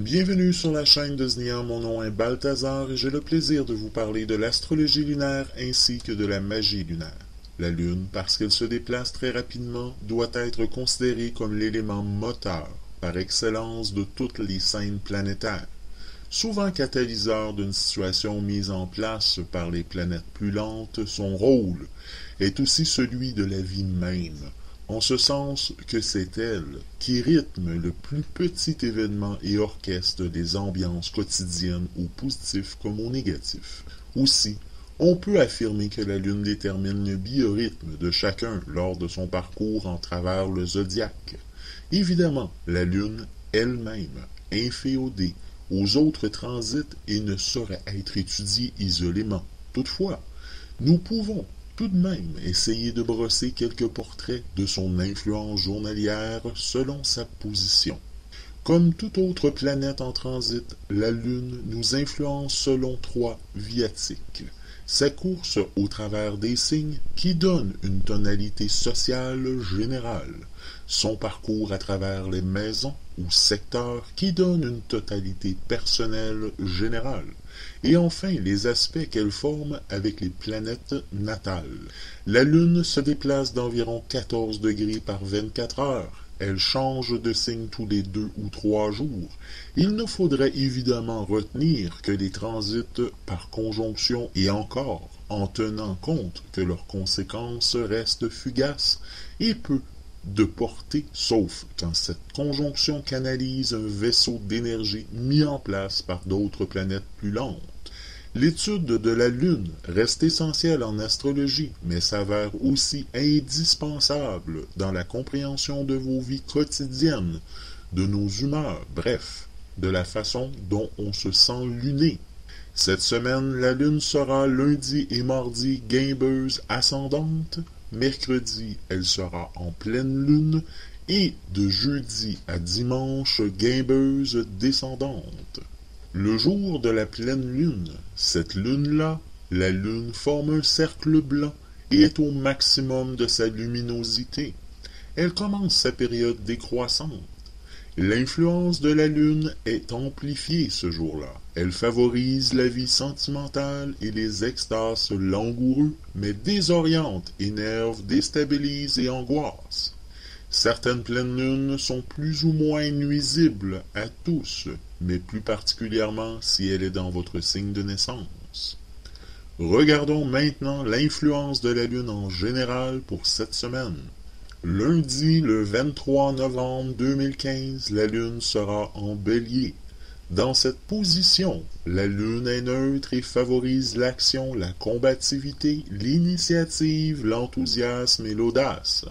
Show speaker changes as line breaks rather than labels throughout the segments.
Bienvenue sur la chaîne de Znia, mon nom est Balthazar et j'ai le plaisir de vous parler de l'astrologie lunaire ainsi que de la magie lunaire. La Lune, parce qu'elle se déplace très rapidement, doit être considérée comme l'élément moteur par excellence de toutes les scènes planétaires. Souvent catalyseur d'une situation mise en place par les planètes plus lentes, son rôle est aussi celui de la vie même, en ce sens que c'est elle qui rythme le plus petit événement et orchestre des ambiances quotidiennes au positif comme au négatif. Aussi, on peut affirmer que la Lune détermine le biorhythme de chacun lors de son parcours en travers le zodiaque. Évidemment, la Lune elle-même, inféodée aux autres transits et ne saurait être étudiée isolément. Toutefois, nous pouvons tout de même essayer de brosser quelques portraits de son influence journalière selon sa position. Comme toute autre planète en transit, la Lune nous influence selon trois viatiques. Sa course au travers des signes qui donne une tonalité sociale générale, son parcours à travers les maisons ou secteurs qui donne une totalité personnelle générale, et enfin les aspects qu'elle forme avec les planètes natales. La Lune se déplace d'environ 14 degrés par 24 heures. Elle change de signe tous les 2 ou 3 jours. Il ne faudrait évidemment retenir que les transits par conjonction et encore en tenant compte que leurs conséquences restent fugaces et peu de portée, sauf quand cette conjonction canalise un vaisseau d'énergie mis en place par d'autres planètes plus lentes. L'étude de la Lune reste essentielle en astrologie, mais s'avère aussi indispensable dans la compréhension de vos vies quotidiennes, de nos humeurs, bref, de la façon dont on se sent luné. Cette semaine, la Lune sera lundi et mardi guimbeuse ascendante, mercredi, elle sera en pleine lune, et de jeudi à dimanche, guimbeuse descendante. Le jour de la pleine lune, cette lune-là, la lune forme un cercle blanc et est au maximum de sa luminosité. Elle commence sa période décroissante. L'influence de la lune est amplifiée ce jour-là. Elle favorise la vie sentimentale et les extases langoureux, mais désoriente, énerve, déstabilise et angoisse. Certaines pleines lunes sont plus ou moins nuisibles à tous, mais plus particulièrement si elle est dans votre signe de naissance. Regardons maintenant l'influence de la Lune en général pour cette semaine. Lundi, le 23 novembre 2015, la Lune sera en Bélier. Dans cette position, la Lune est neutre et favorise l'action, la combativité, l'initiative, l'enthousiasme et l'audace.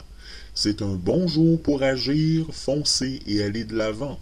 C'est un bon jour pour agir, foncer et aller de l'avant.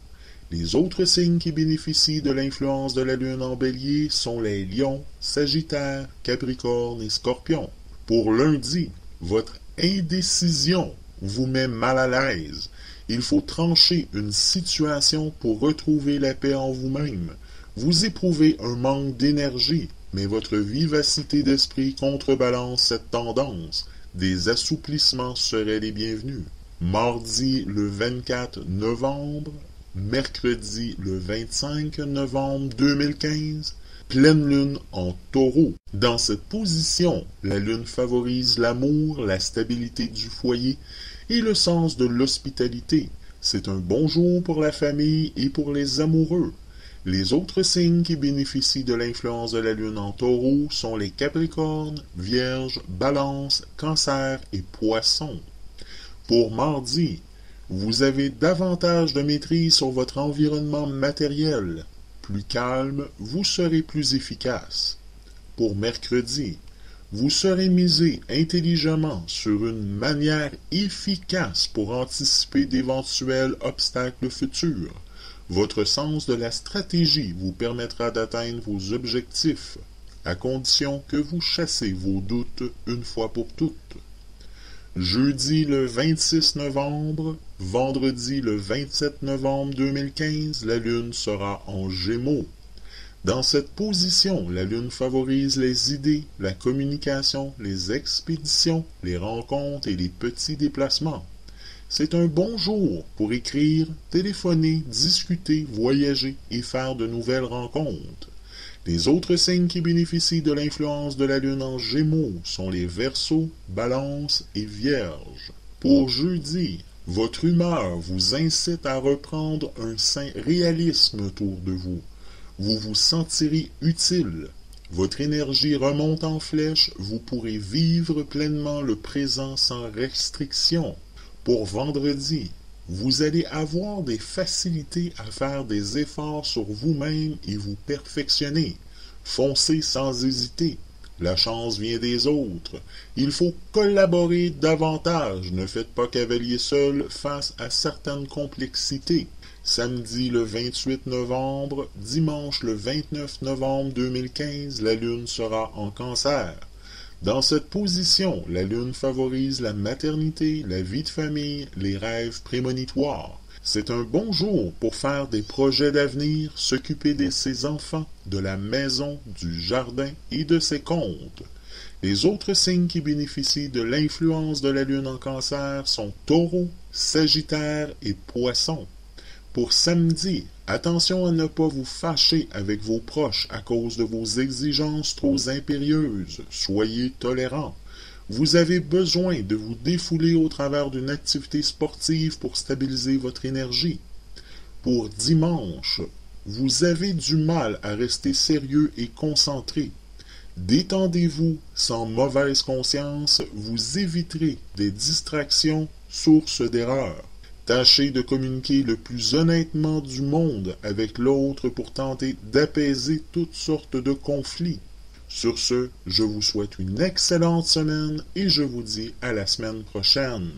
Les autres signes qui bénéficient de l'influence de la Lune en Bélier sont les Lions, Sagittaire, Capricorne et Scorpion. Pour lundi, votre indécision vous met mal à l'aise. Il faut trancher une situation pour retrouver la paix en vous-même. Vous éprouvez un manque d'énergie, mais votre vivacité d'esprit contrebalance cette tendance. Des assouplissements seraient les bienvenus. Mardi le 24 novembre, mercredi le 25 novembre 2015, pleine lune en Taureau. Dans cette position, la lune favorise l'amour, la stabilité du foyer et le sens de l'hospitalité. C'est un bon jour pour la famille et pour les amoureux. Les autres signes qui bénéficient de l'influence de la Lune en Taureau sont les Capricornes, Vierge, Balance, Cancer et Poissons. Pour mardi, vous avez davantage de maîtrise sur votre environnement matériel. Plus calme, vous serez plus efficace. Pour mercredi, vous serez misé intelligemment sur une manière efficace pour anticiper d'éventuels obstacles futurs. Votre sens de la stratégie vous permettra d'atteindre vos objectifs, à condition que vous chassez vos doutes une fois pour toutes. Jeudi le 26 novembre, vendredi le 27 novembre 2015, la Lune sera en Gémeaux. Dans cette position, la Lune favorise les idées, la communication, les expéditions, les rencontres et les petits déplacements. C'est un bon jour pour écrire, téléphoner, discuter, voyager et faire de nouvelles rencontres. Les autres signes qui bénéficient de l'influence de la Lune en Gémeaux sont les Verseaux, Balance et Vierge. Pour jeudi, votre humeur vous incite à reprendre un sain réalisme autour de vous. Vous vous sentirez utile. Votre énergie remonte en flèche, vous pourrez vivre pleinement le présent sans restriction. Pour vendredi, vous allez avoir des facilités à faire des efforts sur vous-même et vous perfectionner. Foncez sans hésiter. La chance vient des autres. Il faut collaborer davantage. Ne faites pas cavalier seul face à certaines complexités. Samedi le 28 novembre, dimanche le 29 novembre 2015, la Lune sera en Cancer. Dans cette position, la Lune favorise la maternité, la vie de famille, les rêves prémonitoires. C'est un bon jour pour faire des projets d'avenir, s'occuper de ses enfants, de la maison, du jardin et de ses comptes. Les autres signes qui bénéficient de l'influence de la Lune en Cancer sont Taureau, Sagittaire et Poisson. Pour samedi, attention à ne pas vous fâcher avec vos proches à cause de vos exigences trop impérieuses. Soyez tolérants. Vous avez besoin de vous défouler au travers d'une activité sportive pour stabiliser votre énergie. Pour dimanche, vous avez du mal à rester sérieux et concentré. Détendez-vous sans mauvaise conscience, vous éviterez des distractions, sources d'erreurs. Tâchez de communiquer le plus honnêtement du monde avec l'autre pour tenter d'apaiser toutes sortes de conflits. Sur ce, je vous souhaite une excellente semaine et je vous dis à la semaine prochaine.